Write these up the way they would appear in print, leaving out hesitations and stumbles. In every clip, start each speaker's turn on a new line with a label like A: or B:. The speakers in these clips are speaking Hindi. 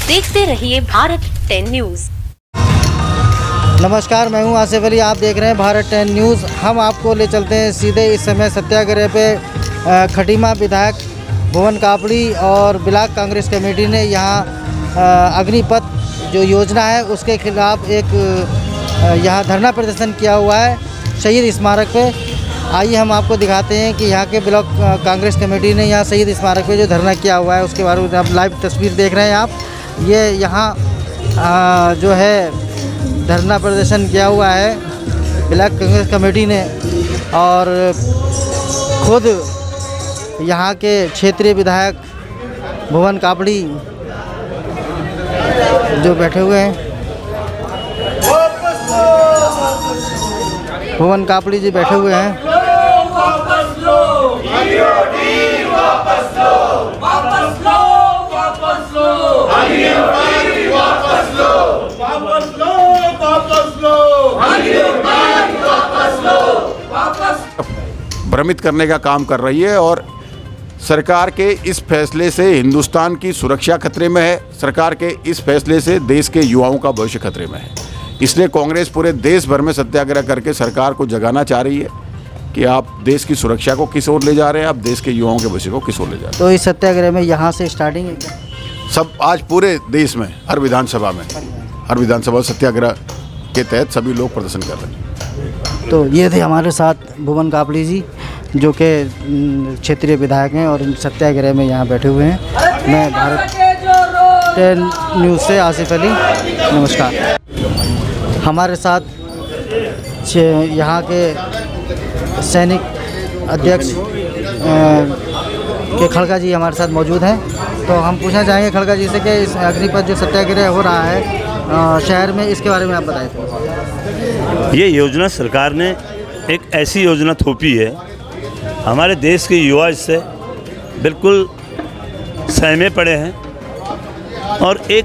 A: देखते रहिए भारत 10 न्यूज।
B: नमस्कार, मैं हूं आसिफ अली। आप देख रहे हैं भारत 10 न्यूज़। हम आपको ले चलते हैं सीधे इस समय सत्याग्रह पे खटीमा विधायक भुवन कापड़ी और ब्लॉक कांग्रेस कमेटी ने यहाँ अग्निपथ जो योजना है उसके खिलाफ एक यहाँ धरना प्रदर्शन किया हुआ है शहीद स्मारक पे। आइए हम आपको दिखाते हैं कि यहाँ के ब्लॉक कांग्रेस कमेटी ने यहाँ शहीद स्मारक पे जो धरना किया हुआ है उसके बारे में आप लाइव तस्वीर देख रहे हैं। आप ये यहाँ जो है धरना प्रदर्शन किया हुआ है ब्लॉक कांग्रेस कमेटी ने, और खुद यहाँ के क्षेत्रीय विधायक भुवन कापड़ी जो बैठे हुए हैं, भुवन कापड़ी जी बैठे हुए हैं।
C: भ्रमित करने का काम कर रही है और सरकार के इस फैसले से हिंदुस्तान की सुरक्षा खतरे में है। सरकार के इस फैसले से देश के युवाओं का भविष्य खतरे में है। इसलिए कांग्रेस पूरे देश भर में सत्याग्रह करके सरकार को जगाना चाह रही है कि आप देश की सुरक्षा को किस ओर ले जा रहे हैं, आप देश के युवाओं के भविष्य को किस ओर ले जा रहे हैं।
B: तो इस सत्याग्रह में यहाँ से स्टार्टिंग है क्या?
C: सब आज पूरे देश में हर विधानसभा सत्याग्रह के तहत सभी लोग प्रदर्शन कर रहे हैं।
B: तो ये थे हमारे साथ भुवन कापड़ी जी जो कि क्षेत्रीय विधायक हैं और सत्याग्रह में यहाँ बैठे हुए हैं। मैं भारत 10 न्यूज़ से आसिफ अली, नमस्कार। हमारे साथ यहाँ के सैनिक अध्यक्ष के खड़का जी हमारे साथ मौजूद हैं। तो हम पूछना चाहेंगे खड़का जी से कि इस अग्निपथ जो सत्याग्रह हो रहा है शहर में, इसके बारे में आप बताएं।
D: ये योजना सरकार ने एक ऐसी योजना थोपी है, हमारे देश के युवा इससे बिल्कुल सहमे पड़े हैं। और एक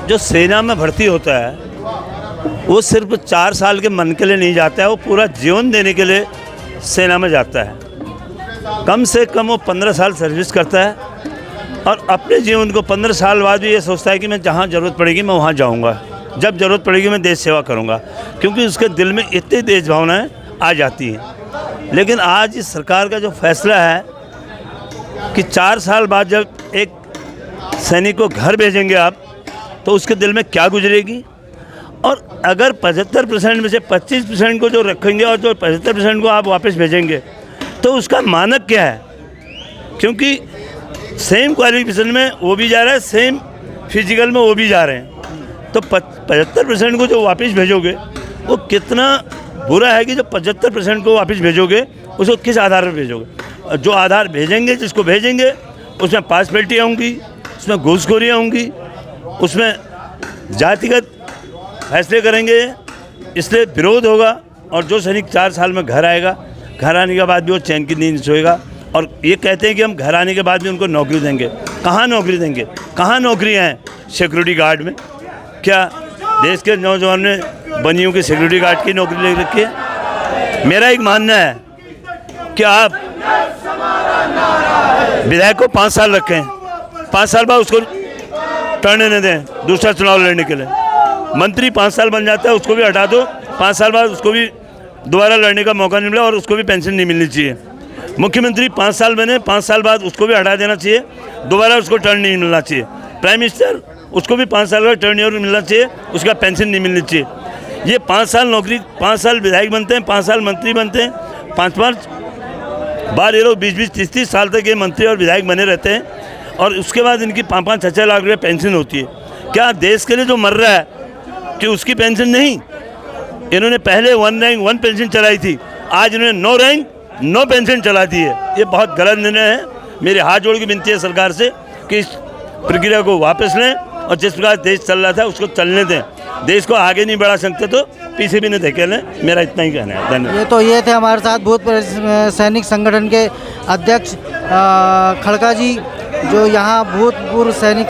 D: जो सेना में भर्ती होता है वो सिर्फ 4 साल के मन के लिए नहीं जाता है, वो पूरा जीवन देने के लिए सेना में जाता है। कम से कम वो 15 साल सर्विस करता है और अपने जीवन को 15 साल बाद भी ये सोचता है कि मैं जहाँ ज़रूरत पड़ेगी मैं वहाँ जाऊँगा, जब ज़रूरत पड़ेगी मैं देश सेवा करूँगा, क्योंकि उसके दिल में इतनी देश भावनाएँ आ जाती हैं। लेकिन आज इस सरकार का जो फैसला है कि 4 साल बाद जब एक सैनिक को घर भेजेंगे आप, तो उसके दिल में क्या गुजरेगी। और अगर 75% में से 25% को जो रखेंगे और जो 75% को आप वापस भेजेंगे, तो उसका मानक क्या है, क्योंकि सेम क्वालिफिकेशन में वो भी जा रहा है, सेम फिजिकल में वो भी जा रहे हैं। तो 75% को जो वापस भेजोगे वो कितना बुरा है कि जो 75% को वापस भेजोगे उसको किस आधार पर भेजोगे। जो आधार भेजेंगे, जिसको भेजेंगे उसमें पासपेल्टियाँ होंगी, उसमें घूसखोरियाँ होंगी, उसमें जातिगत फैसले करेंगे, इसलिए विरोध होगा। और जो सैनिक 4 साल में घर आएगा, घर आने के बाद भी वो चैन की नींद सोएगा। और ये कहते हैं कि हम घर आने के बाद भी उनको नौकरी देंगे। कहाँ नौकरी देंगे? कहाँ नौकरियाँ हैं सिक्योरिटी गार्ड में? क्या देश के नौजवान ने बनियों की सिक्योरिटी गार्ड की नौकरी ले रखी है? मेरा एक मानना है कि आप विधायक को 5 साल रखें, 5 साल बाद उसको टर्न न दें दूसरा चुनाव लड़ने के लिए। मंत्री 5 साल बन जाता है, उसको भी हटा दो, 5 साल बाद उसको भी दोबारा लड़ने का मौका नहीं मिला और उसको भी पेंशन नहीं मिलनी चाहिए। मुख्यमंत्री 5 साल बने, 5 साल बाद उसको भी हटा देना चाहिए, दोबारा उसको टर्न नहीं मिलना चाहिए। प्राइम मिनिस्टर, उसको भी 5 साल का टर्न ओवर मिलना चाहिए, उसका पेंशन नहीं मिलनी चाहिए। ये 5 साल नौकरी, 5 साल विधायक बनते हैं, 5 साल मंत्री बनते हैं, 5-5 बार ये लोग 20-20, 30-30 साल तक ये मंत्री और विधायक बने रहते हैं और उसके बाद इनकी 5-5, 6-6 लाख रुपये पेंशन होती है। क्या देश के लिए जो मर रहा है कि उसकी पेंशन नहीं? इन्होंने पहले 1 रैंक 1 पेंशन चलाई थी, आज इन्होंने 9 रैंक 9 पेंशन चला दी है। ये बहुत गलत निर्णय है। मेरे हाथ जोड़ के विनती है सरकार से कि इस प्रक्रिया को वापस लें और जिस प्रकार देश चल रहा था उसको चलने दें। देश को आगे नहीं बढ़ा सकते तो पीछे भी नहीं धकेलें। मेरा इतना ही कहना है। धन्यवाद।
B: ये थे हमारे साथ भूतपूर्व सैनिक संगठन के अध्यक्ष खड़का जी, जो यहाँ भूतपूर्व सैनिक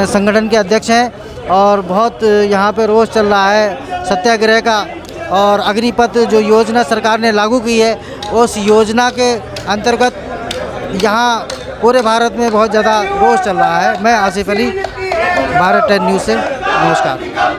B: संगठन के अध्यक्ष हैं और बहुत यहाँ पे रोष चल रहा है सत्याग्रह का। और अग्निपथ जो योजना सरकार ने लागू की है, उस योजना के अंतर्गत यहाँ पूरे भारत में बहुत ज़्यादा रोष चल रहा है। मैं आसिफ अली, भारत 10 न्यूज़ से नमस्कार।